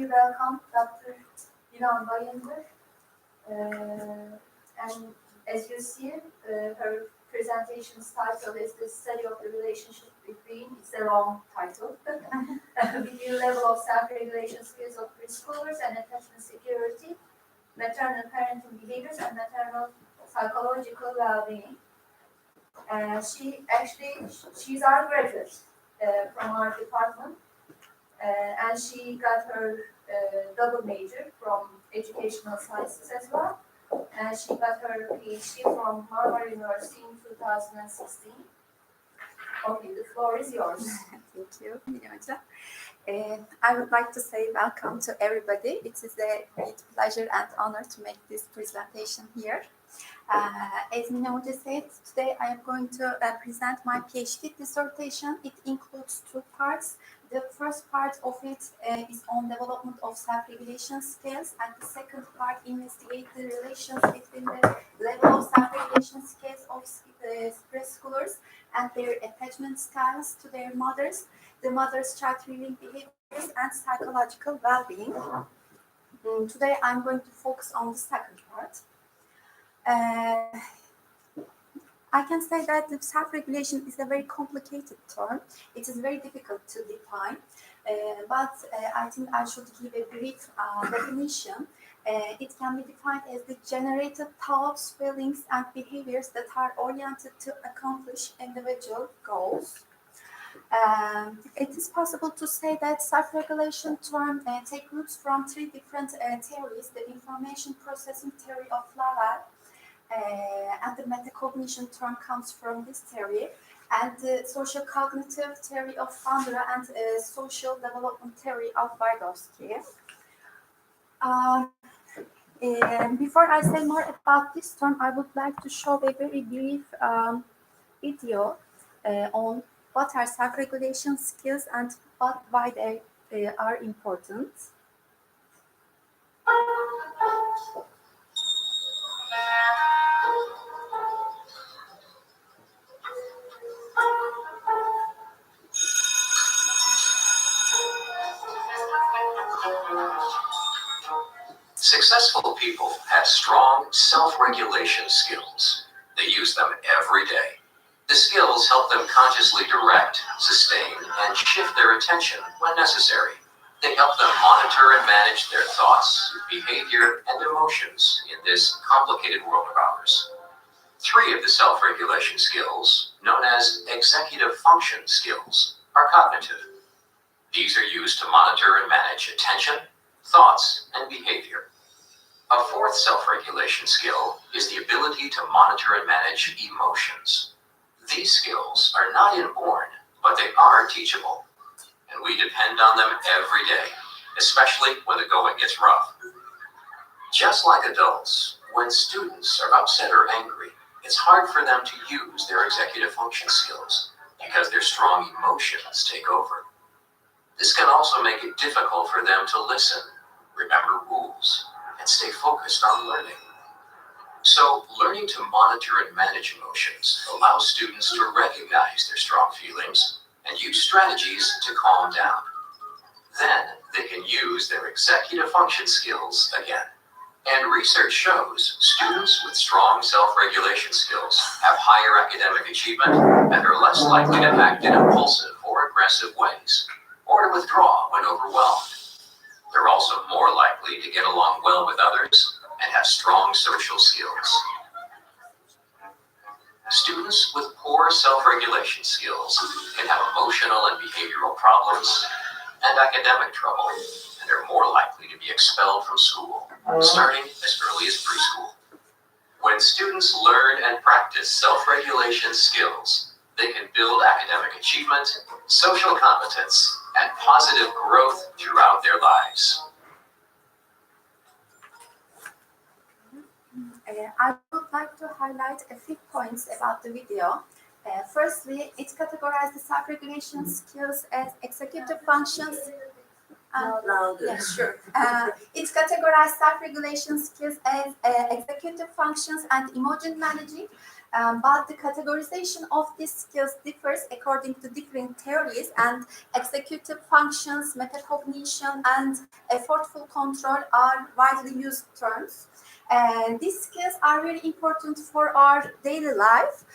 warmly welcome Dr. Dilan Bayındır. And as you see, her presentation's title is The Study of the Relationship Between, it's a long title, between level of self-regulation skills of preschoolers and attachment security, maternal parenting behaviors, and maternal psychological well-being. She's our graduate from our department, and she got her double major from educational sciences as well. And she got her PhD from Harvard University in 2016. Okay, the floor is yours. Thank you, Hocam. I would like to say welcome to everybody. It is a great pleasure and honor to make this presentation here. As Mina said, today I am going to present my PhD dissertation. It includes two parts. The first part of it is on development of self-regulation skills, and the second part investigates the relations between the level of self-regulation skills of preschoolers and their attachment styles to their mothers, the mother's child-rearing behaviors, and psychological well-being. Today I'm going to focus on the second part. I can say that the self-regulation is a very complicated term. It is very difficult to define, but I think I should give a brief definition. It can be defined as the generated thoughts, feelings, and behaviors that are oriented to accomplish individual goals. It is possible to say that self-regulation term take roots from three different theories: the information processing theory of Lavelle, and the metacognition term comes from this theory, and the social cognitive theory of Bandura and social development theory of Vygotsky. Before I say more about this term, I would like to show a very brief video on what are self-regulation skills and why they are important. Successful people have strong self-regulation skills. They use them every day. The skills help them consciously direct, sustain, and shift their attention when necessary. They help them monitor and manage their thoughts, behavior, and emotions in this complicated world of ours. Three of the self-regulation skills, known as executive function skills, are cognitive. These are used to monitor and manage attention, thoughts, and behavior. A fourth self-regulation skill is the ability to monitor and manage emotions. These skills are not inborn, but they are teachable, and we depend on them every day, especially when the going gets rough. Just like adults, when students are upset or angry, it's hard for them to use their executive function skills because their strong emotions take over. This can also make it difficult for them to listen, remember rules, and stay focused on learning. So, learning to monitor and manage emotions allows students to recognize their strong feelings and use strategies to calm down. Then, they can use their executive function skills again. And research shows students with strong self-regulation skills have higher academic achievement and are less likely to act in impulsive or aggressive ways, or to withdraw when overwhelmed. They're also more likely to get along well with others and have strong social skills. Students with poor self-regulation skills can have emotional and behavioral problems and academic trouble, and are more likely to be expelled from school, starting as early as preschool. When students learn and practice self-regulation skills, they can build academic achievement, social competence, and positive growth throughout their lives. I would like to highlight a few points about the video. Firstly, it categorizes the self-regulation skills as executive functions. Yes, sure. It categorizes self-regulation skills as executive functions and emotion managing. but the categorization of these skills differs according to different theories, and executive functions, metacognition, and effortful control are widely used terms. These skills are very important for our daily life.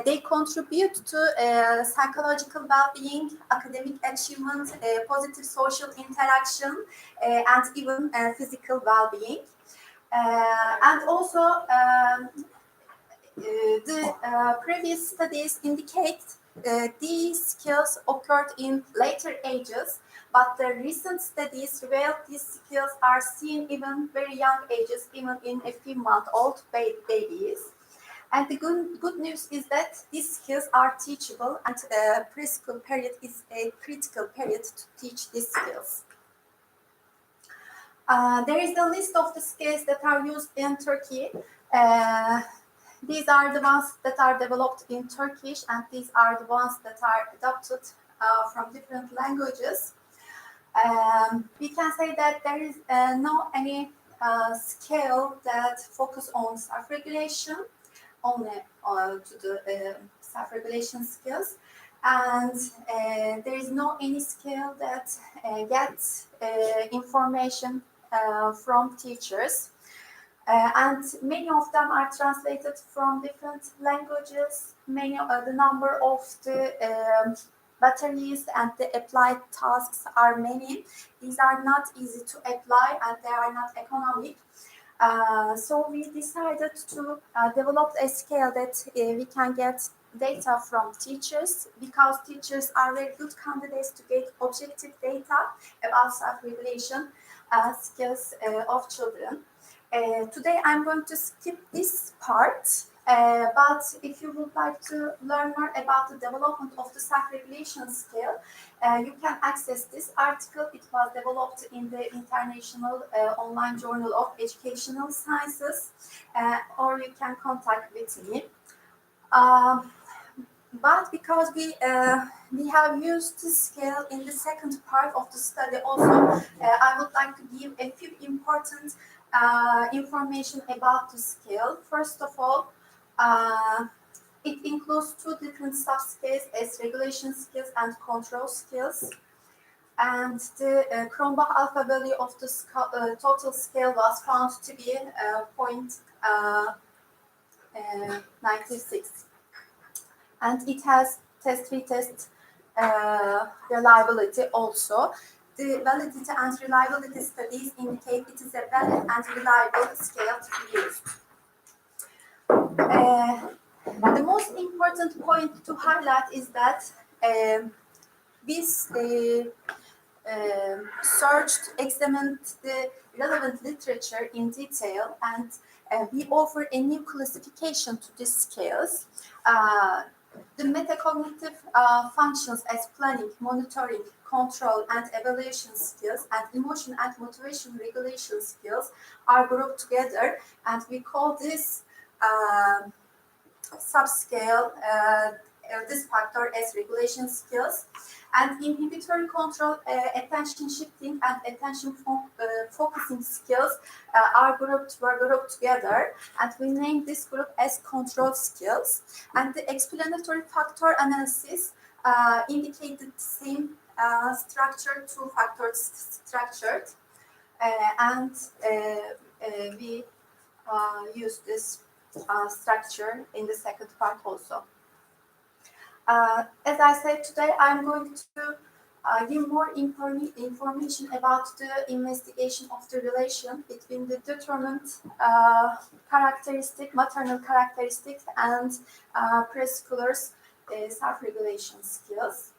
They contribute to psychological well-being, academic achievement, positive social interaction, and even physical well-being. And also, the previous studies indicate these skills occurred in later ages, but the recent studies reveal these skills are seen even very young ages, even in a few-month-old babies. And the good news is that these skills are teachable, and the preschool period is a critical period to teach these skills. There is a list of the skills that are used in Turkey. These are the ones that are developed in Turkish, and these are the ones that are adopted from different languages. We can say that there is no any skill that focus on self-regulation, only to the self-regulation skills, and there is no any skill that gets information from teachers. And many of them are translated from different languages. The number of the batteries and the applied tasks are many. These are not easy to apply, and they are not economic. So we decided to develop a scale that we can get data from teachers, because teachers are very good candidates to get objective data about self-regulation skills of children. Today I'm going to skip this part, but if you would like to learn more about the development of the self-regulation skill, you can access this article. It was developed in the International Online Journal of Educational Sciences, or you can contact with me. But because we have used this skill in the second part of the study also, I would like to give a few important information about the skill. First of all, it includes two different sub-skills as regulation skills and control skills. And the Cronbach alpha value of the total scale was found to be 0.96. And it has test-retest reliability also. The validity and reliability studies indicate it is a valid and reliable scale to be used. The most important point to highlight is that we searched, examined the relevant literature in detail, and we offer a new classification to these scales. The metacognitive functions as planning, monitoring, control, and evaluation skills, and emotion and motivation regulation skills are grouped together, and we call this subscale, this factor as regulation skills. And inhibitory control, attention shifting, and attention focusing skills were grouped together, and we named this group as control skills. And the explanatory factor analysis indicated the same structure, two-factor structured, and we use this structure in the second part also. As I said, today I'm going to give more information about the investigation of the relation between the determined maternal characteristics and preschoolers' self-regulation skills.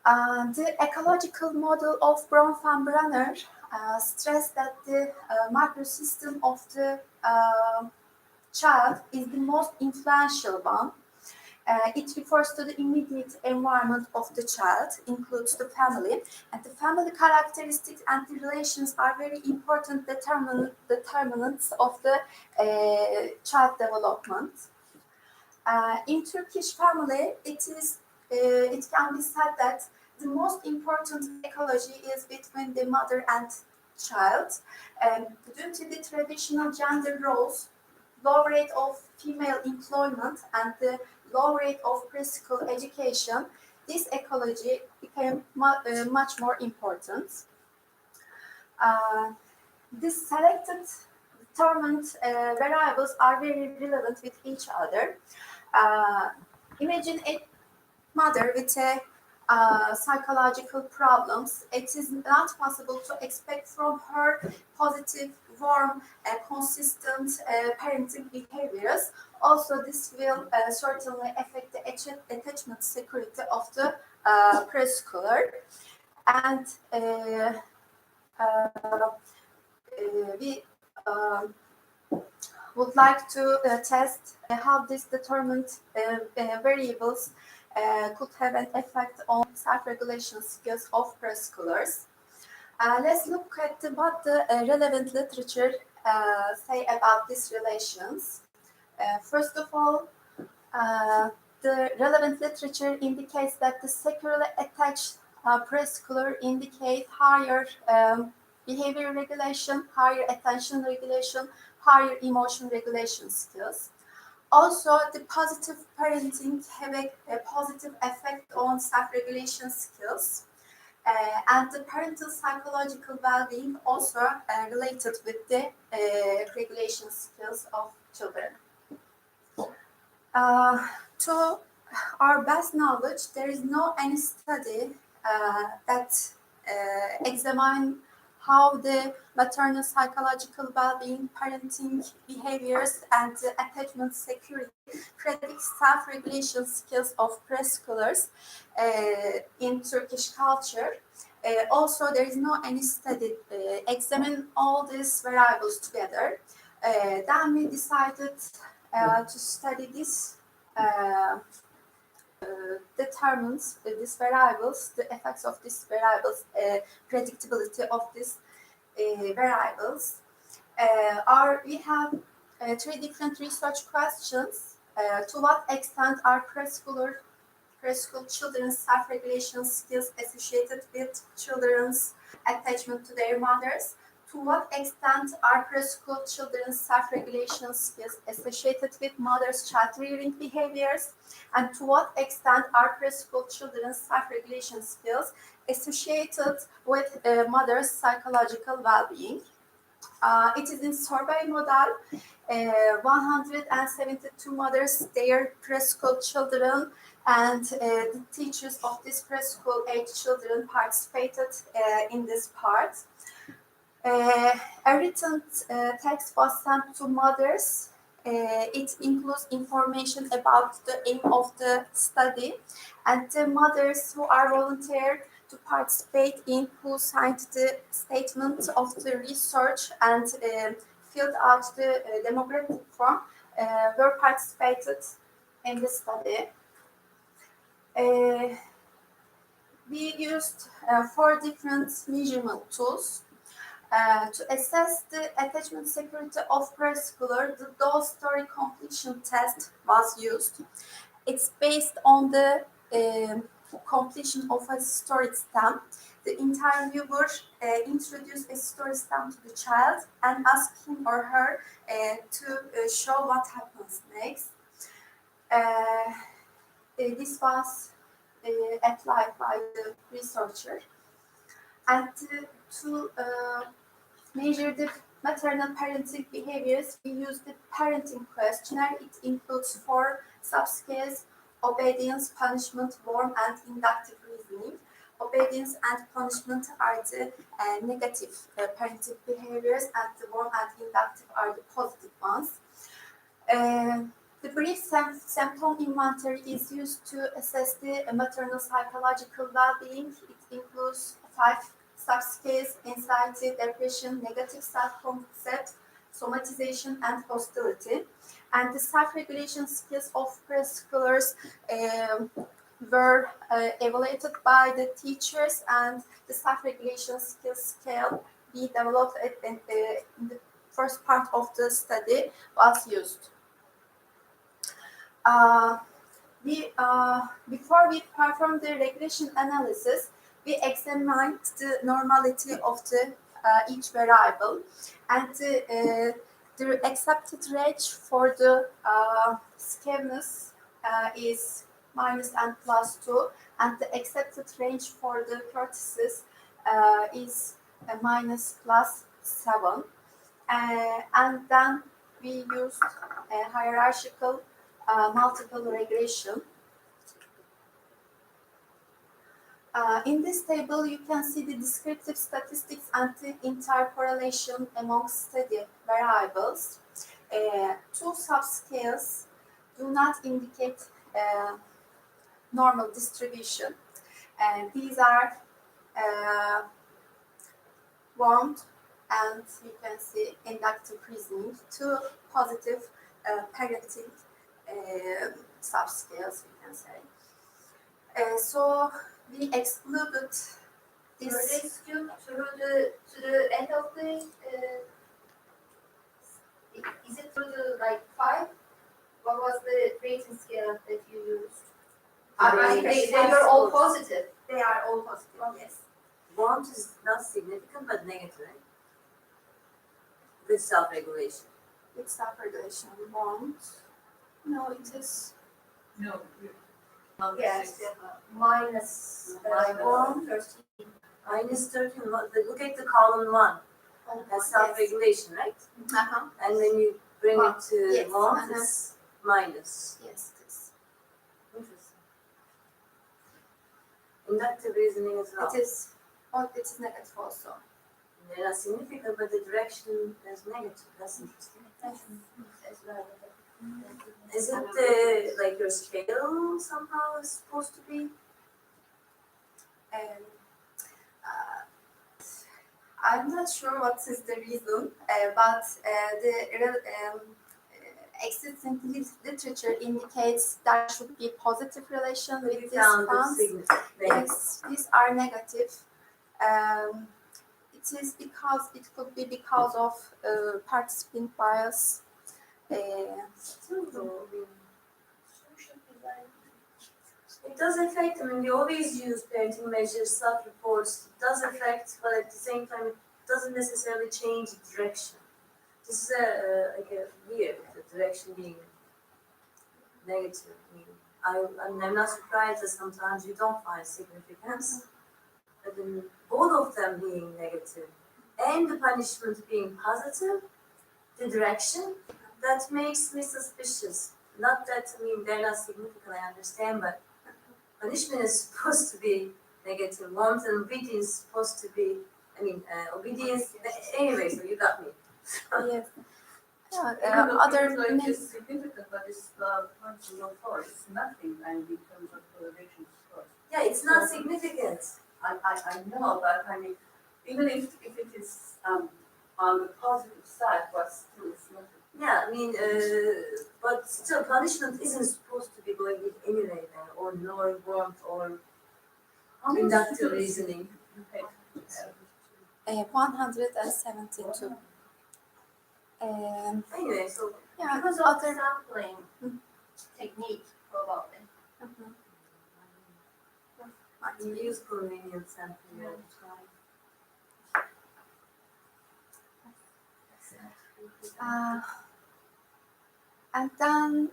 The ecological model of Bronfenbrenner stressed that the microsystem of the child is the most influential one. It refers to the immediate environment of the child, includes the family, and the family characteristics and the relations are very important determinants of the child development. In Turkish family, it can be said that the most important ecology is between the mother and child. Due to the traditional gender roles, low rate of female employment and the low rate of preschool education, this ecology became much more important. These selected determined variables are very relevant with each other. Imagine a mother with a psychological problems. It is not possible to expect from her positive, warm, consistent parenting behaviors. Also, this will certainly affect the attachment security of the preschooler. And we would like to test how these determined variables could have an effect on self-regulation skills of preschoolers. Let's look at what the relevant literature say about these relations. First of all, the relevant literature indicates that the securely attached preschooler indicate higher behavior regulation, higher attention regulation, higher emotion regulation skills. Also, the positive parenting have a positive effect on self-regulation skills. And the parental psychological well-being also related with the regulation skills of children. To our best knowledge, there is no any study that examine how the maternal psychological well-being, parenting behaviors, and attachment security predict self-regulation skills of preschoolers in Turkish culture. Also, there is no any study examine all these variables together. Then we decided to study this determines these variables, the effects of these variables, predictability of these variables. We have three different research questions. To what extent are preschool children's self-regulation skills associated with children's attachment to their mothers? To what extent are preschool children's self-regulation skills associated with mother's child-rearing behaviors? And to what extent are preschool children's self-regulation skills associated with mother's psychological well-being? It is in survey model. 172 mothers, their preschool children, and the teachers of these preschool age children participated in this part. A written text was sent to mothers. It includes information about the aim of the study, and the mothers who are volunteered to participate in, who signed the statement of the research and filled out the demographic form, were participated in the study. We used 4 different measurement tools. To assess the attachment security of preschooler, the Dole story completion test was used. It's based on the completion of a story stem. The interviewer introduced a story stem to the child and asked him or her to show what happens next. This was applied by the researcher. And to measure the maternal parenting behaviors, we use the parenting questionnaire. It includes 4 subscales: obedience, punishment, warm, and inductive reasoning. Obedience and punishment are the negative parenting behaviors, and the warm and inductive are the positive ones. The brief symptom inventory is used to assess the maternal psychological well-being. It includes 5 subscales: anxiety, depression, negative self-concept, somatization, and hostility. And the self-regulation skills of preschoolers were evaluated by the teachers, and the self-regulation skills scale we developed in the first part of the study was used. Before we performed the regression analysis, we examined the normality of the each variable, and the accepted range for the skewness is minus and plus 2, and the accepted range for the vertices is minus plus 7. And then we used a hierarchical multiple regression. In this table, you can see the descriptive statistics and the intercorrelation among study variables. Two subscales do not indicate normal distribution. These are warmth and you can see inductive reasoning, two positive parenting subscales, we can say. So we excluded Were this. they skewed to the end of the, is it to the like 5? What was the rating scale that you used? They were all positive. They are all positive, yes. Warmth is not significant but negative, right? With self-regulation. With self-regulation, warmth. No, it is. No. Yes, minus Warmth. 13. Minus 13, look at the column 1. That's self-regulation, right? Uh-huh. And when you bring it to Yes, warmth, uh-huh. it's minus. Yes, it is. Interesting. Inductive reasoning as well. It is. Oh, it is negative also. They're not significant, but the direction is negative. That's interesting. As well. Is it like your scale somehow is supposed to be? I'm not sure what is the reason, but the existing literature indicates there should be positive relation We with this found it funds. significant. Yes, these are negative. It is because it could be because of participant bias. It does affect, I mean, we always use parenting measures, self-reports, it does affect, but at the same time, it doesn't necessarily change the direction. This is like a weird, the direction being negative. I mean, I'm not surprised that sometimes you don't find significance, but in both of them being negative and the punishment being positive, the direction, that makes me suspicious. Not that, I mean, they're not significant, I understand, but punishment is supposed to be negative. Warmth and obedience is supposed to be, obedience, anyway, so you got me. Yes. Other Other like it's significant, but it's functional force. It's nothing, and in terms of correlation scores. Yeah, it's not significant. I know, but I mean, even if it is on the positive side, but still it's not. Yeah, I mean, but still, punishment isn't supposed to be going in anyway, then, or nor warmth or How many inductive students reasoning. you had? 172. Anyway, so Yeah, Because of other. sampling technique, probably. Mhm. you use convenient sampling all the time. And then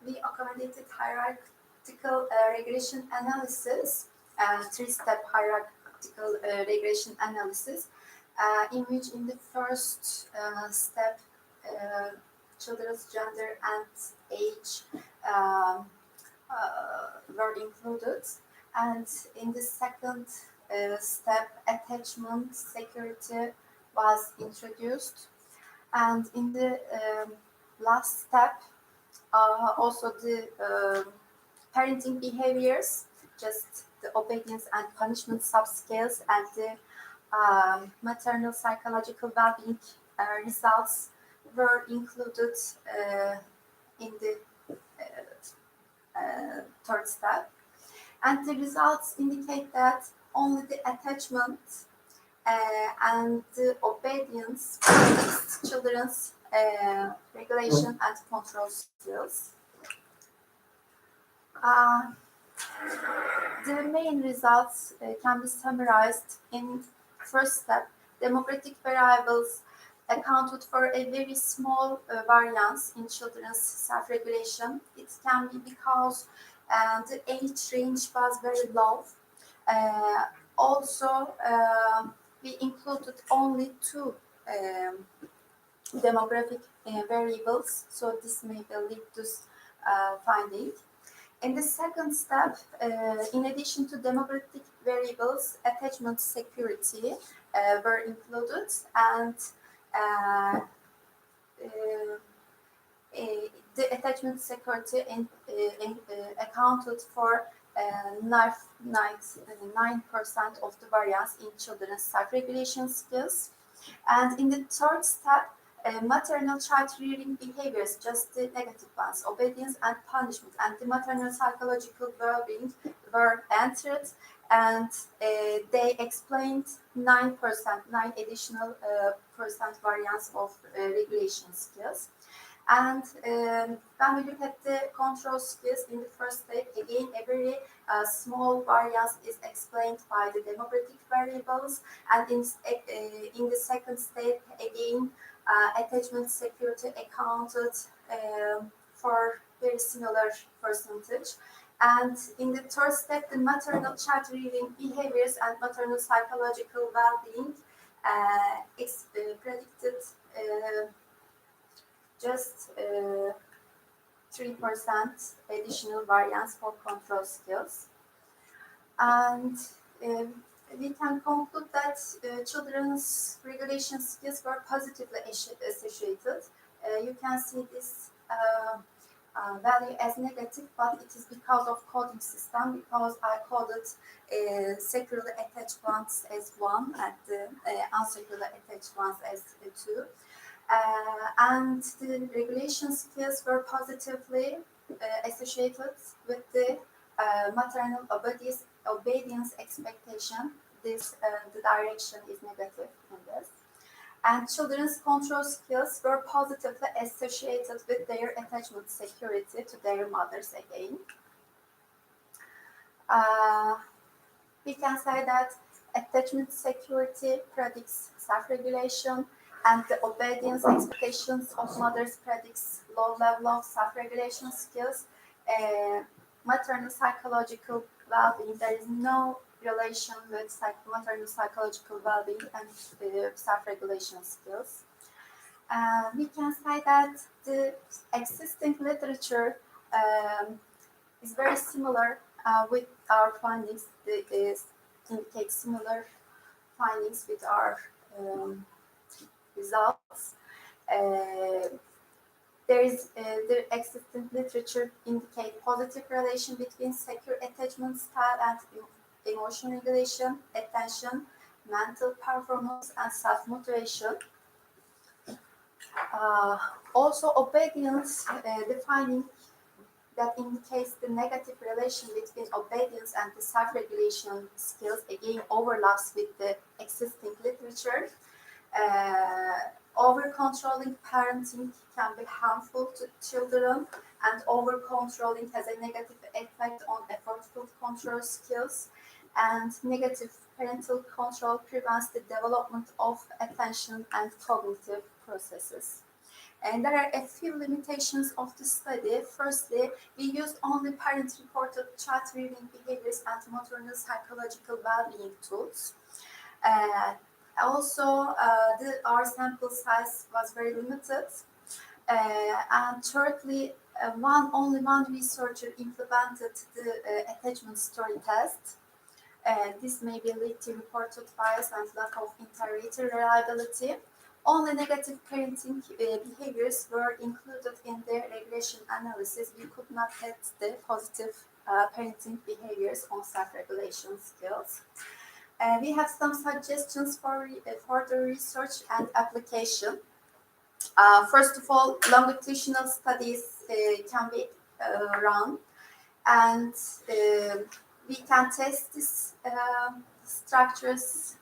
we accommodated hierarchical regression analysis, three-step hierarchical regression analysis, in which in the first step, children's gender and age were included, and in the second step, attachment security was introduced, and in the last step, also the parenting behaviors, just the obedience and punishment subscales, and the maternal psychological well-being results were included in the third step. And the results indicate that only the attachment and the obedience predicts children's regulation and control skills. The main results can be summarized in first step. Demographic variables accounted for a very small variance in children's self-regulation. It can be because the age range was very low. Also, we included only two demographic variables, so this may lead to finding. In the second step, in addition to demographic variables, attachment security were included, and the attachment security accounted for 9% of the variance in children's self-regulation skills. And in the third step, maternal child rearing behaviors, just the negative ones, obedience and punishment, and the maternal psychological well-being were entered, and they explained 9 additional percent variance of regulation skills. And when we look at the control skills in the first step, again, a very small variance is explained by the demographic variables. And in the second step, again, attachment security accounted for very similar percentage. And in the third step, the maternal child rearing behaviors and maternal psychological well-being is predicted just 3% additional variance for control skills. And we can conclude that children's regulation skills were positively associated. You can see this value as negative, but it is because of coding system, because I coded securely attached ones as 1 and the unsecurely attached ones as 2. And the regulation skills were positively associated with the maternal obedience expectation. This the direction is negative in this. And children's control skills were positively associated with their attachment security to their mothers again. We can say that attachment security predicts self-regulation, and the obedience expectations of mothers predicts low level of self-regulation skills. Maternal psychological well-being, there is no relation with maternal psychological well-being and self-regulation skills. We can say that the existing literature is very similar with our findings. It indicates similar findings with our results. There is the existing literature indicate positive relation between secure attachment style and emotion regulation, attention, mental performance, and self-motivation. Also, obedience, the finding that indicates the negative relation between obedience and the self-regulation skills again overlaps with the existing literature. Over-controlling parenting can be harmful to children, and over-controlling has a negative effect on effortful control skills, and negative parental control prevents the development of attention and cognitive processes. And there are a few limitations of the study. Firstly, we used only parent-reported child rearing behaviors and maternal psychological well-being tools. Also, our sample size was very limited. And thirdly, only one researcher implemented the attachment story test. This may be lead to reported bias and lack of inter-rater reliability. Only negative parenting behaviors were included in the regression analysis. We could not test the positive parenting behaviors on self-regulation skills. We have some suggestions for further research and application. First of all, longitudinal studies can be run, and we can test these structures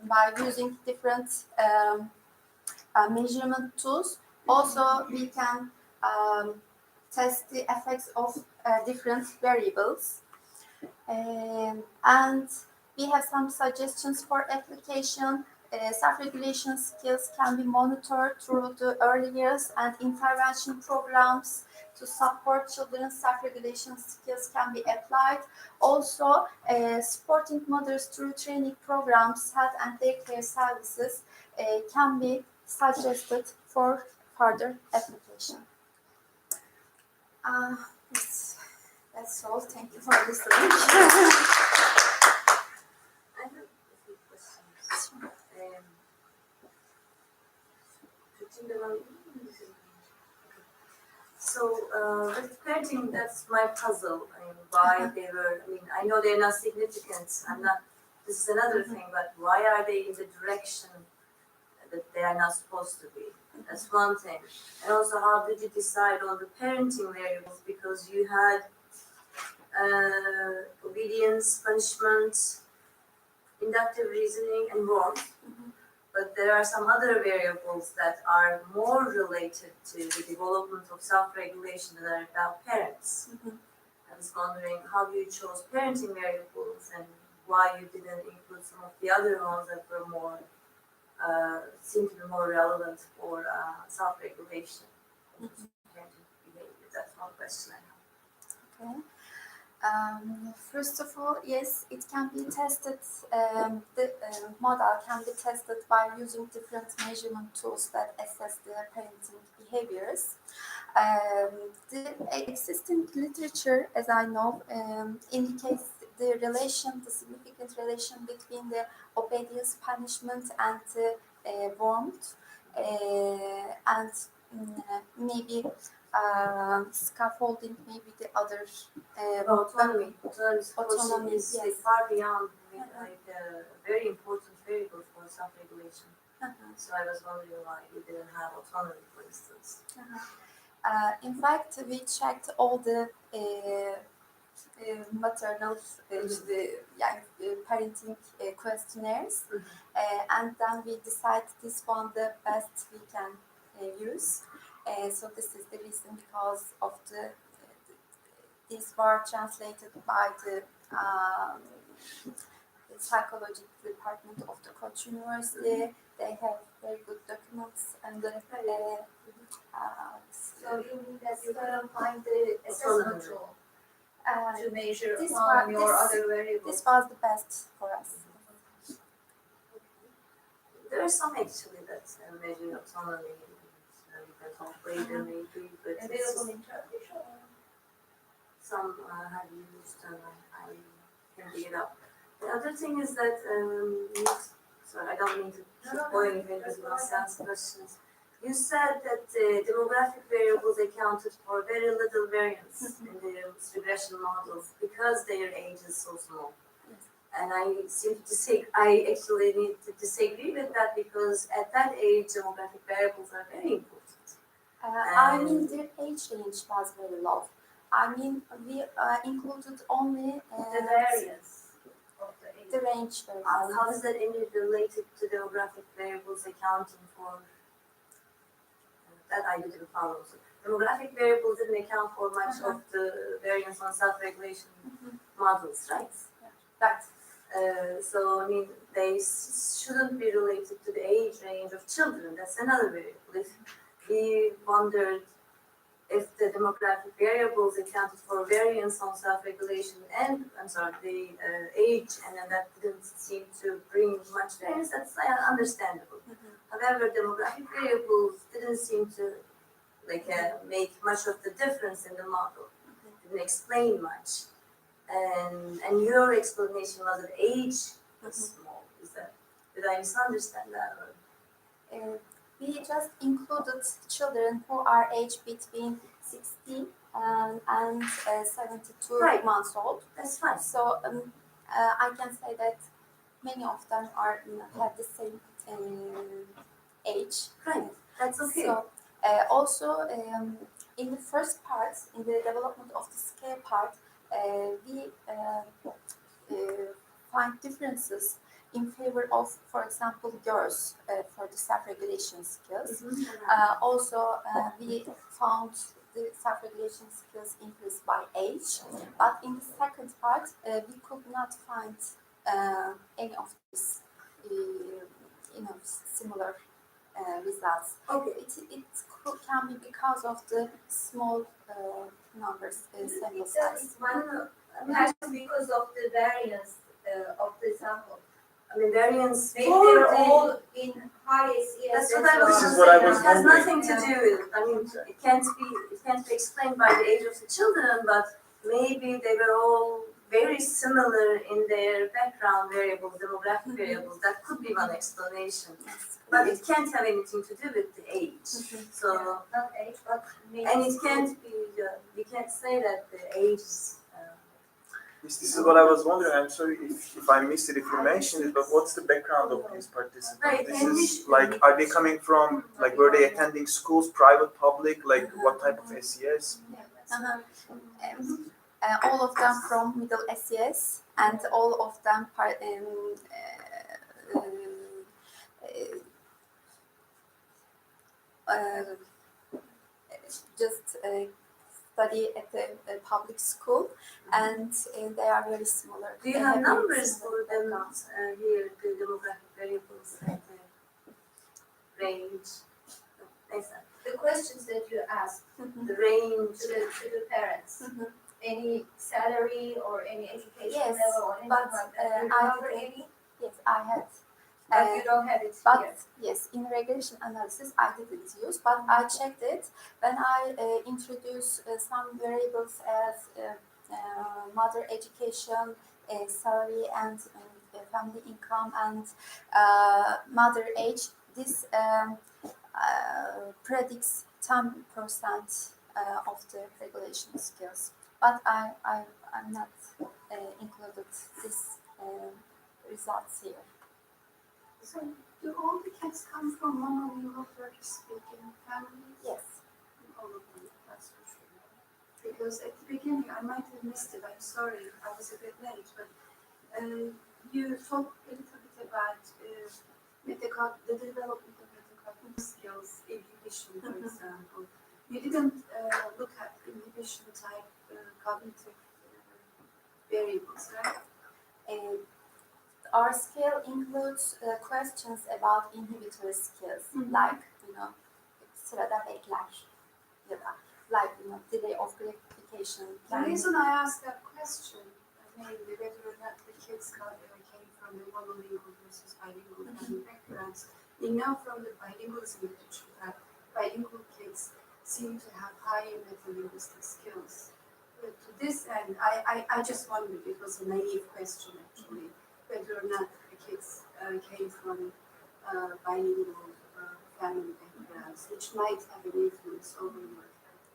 by using different measurement tools. Also, we can test the effects of different variables. And we have some suggestions for application. self-regulation skills can be monitored through the early years, and intervention programs to support children's self-regulation skills can be applied. Also, supporting mothers through training programs, health and daycare services can be suggested for further application. That's all. Thank you for listening. I have a few questions. So with parenting, that's my puzzle. I mean, why they were. I mean, I know they're not significant. I'm not. This is another thing. But why are they in the direction that they are not supposed to be? That's one thing. And also, how did you decide on the parenting variables? Because you had obedience, punishment, inductive reasoning, and warmth. But there are some other variables that are more related to the development of self-regulation that are about parents. I was wondering how you chose parenting variables and why you didn't include some of the other ones that were more, seem to be more relevant for self-regulation. Parenting behavior. That's one question I have. Okay. First of all, yes, it can be tested. The model can be tested by using different measurement tools that assess the parenting behaviors. The existing literature, as I know, indicates the significant relation between the obedience, punishment, and warmth, and maybe scaffolding, maybe the other Autonomy. Autonomy, is yes. far beyond like a very important variable for self-regulation. So I was wondering why you didn't have autonomy, for instance. In fact, we checked all the maternal parenting questionnaires, and then we decided this one the best we can use. So this is the reason, because of these were translated by the psychology department of the Koç University. They have very good documents, and So you mean that you couldn't find the assessment tool to measure this autonomy or this- other variables? this was the best for us. There are some actually that measure autonomy. You can calculate them maybe, but it's Available in Turkish or? some have used and I can dig it up. The other thing is that, sorry, I don't mean to keep going if anybody's going to ask questions. You said that demographic variables accounted for very little variance in the regression models because their age is so small. And I actually need to disagree with that, because at that age, demographic variables are very important. I mean, their age range was very low. I mean, we included only The variance of the age. the range variance. How is that any related to demographic variables accounting for that? I didn't follow. So demographic variables didn't account for much of the variance on self-regulation models, right? Right. So I mean, they shouldn't be related to the age range of children. That's another variable. If we wondered if the demographic variables accounted for variance on self-regulation and the age, and then that didn't seem to bring much variance, that's understandable. However, demographic variables didn't seem to make much of the difference in the model. Didn't explain much. And your explanation was that age was small. Did I misunderstand that? Or? We just included children who are aged between 16 and 72 Right. months old. That's fine. So I can say that many of them have the same age. Right. That's okay. So also in the first part, in the development of the scale part, we find differences in favor of, for example, girls for the self-regulation skills. Also, we found the self-regulation skills increased by age, but in the second part, we could not find any of these, results. Okay. Can be because of the small numbers sample It's size. perhaps because of the variance of the sample. I mean, variance Maybe for they're the- all in high SES. That's what I was This is saying. what I was It has wondering. nothing to do with, I mean, it can't be explained by the age of the children, but maybe they were all very similar in their background variables, demographic variables. That could be one explanation. But it can't have anything to do with the age. So, Not age, but maybe. and it can't be, we can't say that the age is, This is what I was wondering. I'm sorry if I missed it, if you mentioned it, but what's the background of these participants? Right, This and is like, are they coming from, like, were they attending schools, private, public, like, what type of SES? All of them from middle SES, and all of them just study at a public school, and they are very similar. do you They have very numbers similar for them backgrounds. here, the demographic variables and the range? Neyse, The questions that you asked the range. to the parents, any salary or any education Yes, level or anything but, like that? Do you I remember think- any? Yes, I had. But you don't have it But here. yes, in regression analysis, I didn't use, but I checked it when I introduced some variables as mother education, salary, and family income, and mother age. This predicts 10% of the regulation skills. But I'm not included this results here. So, do all the kids come from monolingual Turkish-speaking families? Yes. All of them, that's for sure. Because at the beginning, I might have missed it, I'm sorry, I was a bit late, but you talked a little bit about the development of metacognitive skills, inhibition, for example. You didn't look at inhibition type cognitive variables, right? Our scale includes questions about inhibitory skills, like, sırada bekler, ya da, like, delay of gratification. The reason I asked that question, mainly whether or not the kids came from the monolingual versus bilingual backgrounds, we know from the bilingualism literature that bilingual kids seem to have higher metalinguistic skills. But to this end, I just wondered, it was a naive question actually, whether or not the kids came from bilingual family backgrounds, which might have an influence over your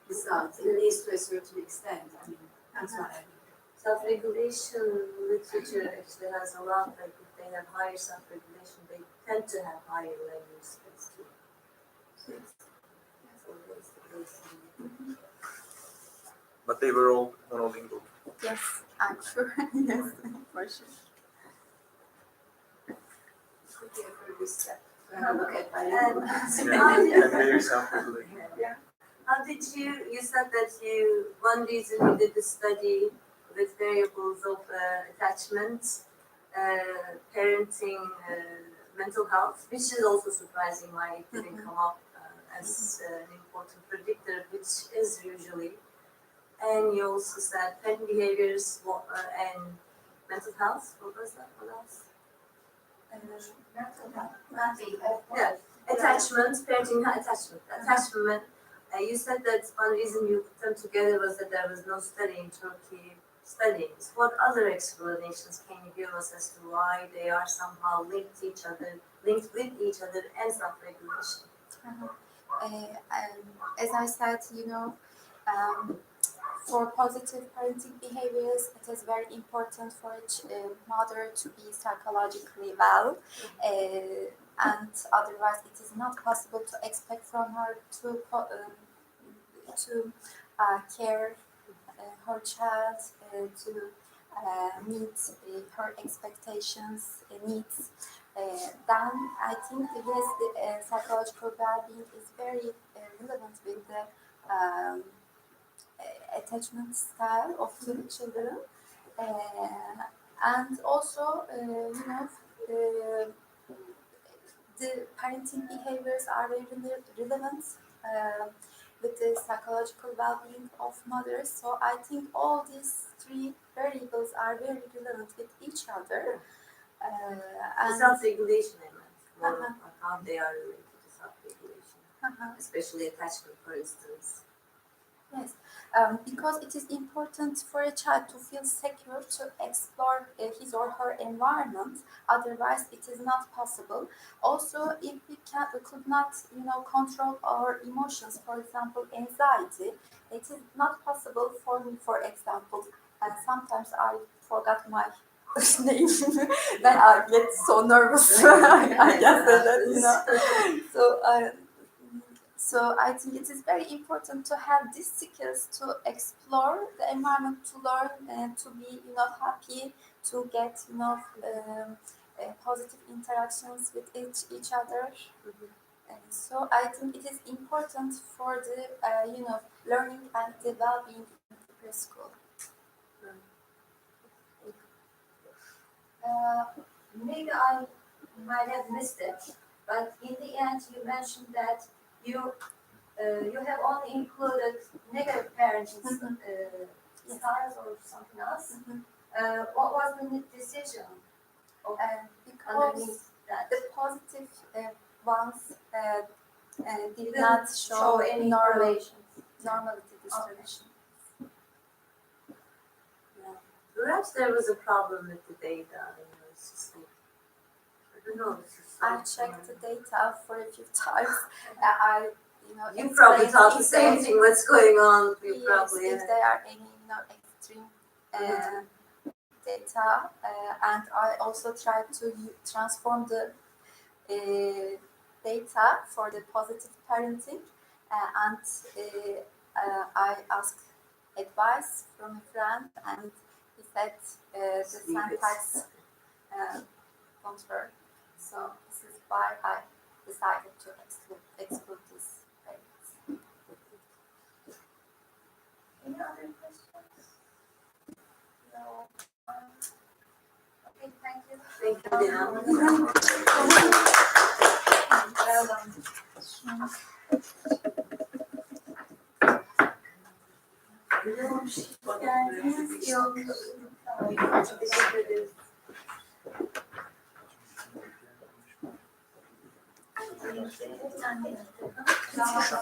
results, at least to a certain extent. I mean, that's what I mean. Self-regulation literature actually has a lot, like if they have higher self-regulation, they tend to have higher language skills too. So that's the case. But they were all monolingual. Yes, I'm sure. Yes, for sure. Could be a further step to have a look at bilingual. And very self-regulated. How did you said that one reason you did the study with variables of attachment, parenting, mental health, which is also surprising why it didn't come up as an important predictor, which is usually. And you also said parenting behaviors and mental health. What was that? What else? Yeah, attachment, parenting attachment. Attachment. You said that one reason you put them together was that there was no study in Turkey studying. What other explanations can you give us as to why they are somehow linked with each other and self-regulation? As I said, for positive parenting behaviors, it is very important for each mother to be psychologically well, and otherwise it is not possible to expect from her to care her child, to meet her expectations, needs. Then I think yes, the psychological well-being is very relevant with the attachment style of the children, and also the parenting behaviors are very relevant with the psychological well-being of mothers. So I think all these three variables are very relevant with each other. And Self-regulation, I meant. More Uh-huh. on how they are related to self-regulation, especially attachment, for instance. Yes, because it is important for a child to feel secure to explore his or her environment. Otherwise, it is not possible. Also, if we could not, control our emotions, for example, anxiety, it is not possible for me, for example, and sometimes I forgot my name when I get so nervous. I can say that, So I think it is very important to have these skills to explore the environment, to learn and to be, happy, to get, positive interactions with each other. And so I think it is important for the, learning and the well-being in the preschool. Maybe I might have missed it, but in the end you mentioned that you have only included negative parenting styles or something else. What was the decision Because underneath that? the positive ones did not show any normality correlation. distribution. Perhaps there was a problem with the data. It's just like, I don't know. It's just I like, checked the data for a few times. You probably explained thought the if same they- thing. What's going on? You Yes, probably. if there are any, extreme data, and I also tried to transform the data for the positive parenting, and I asked advice from a friend, and he said the syntax don't work. So this is why I decided to exclude this parents. Any other questions? No. Okay, thank you. Thank you, Dilan. Well done. Teşekkür ederiz.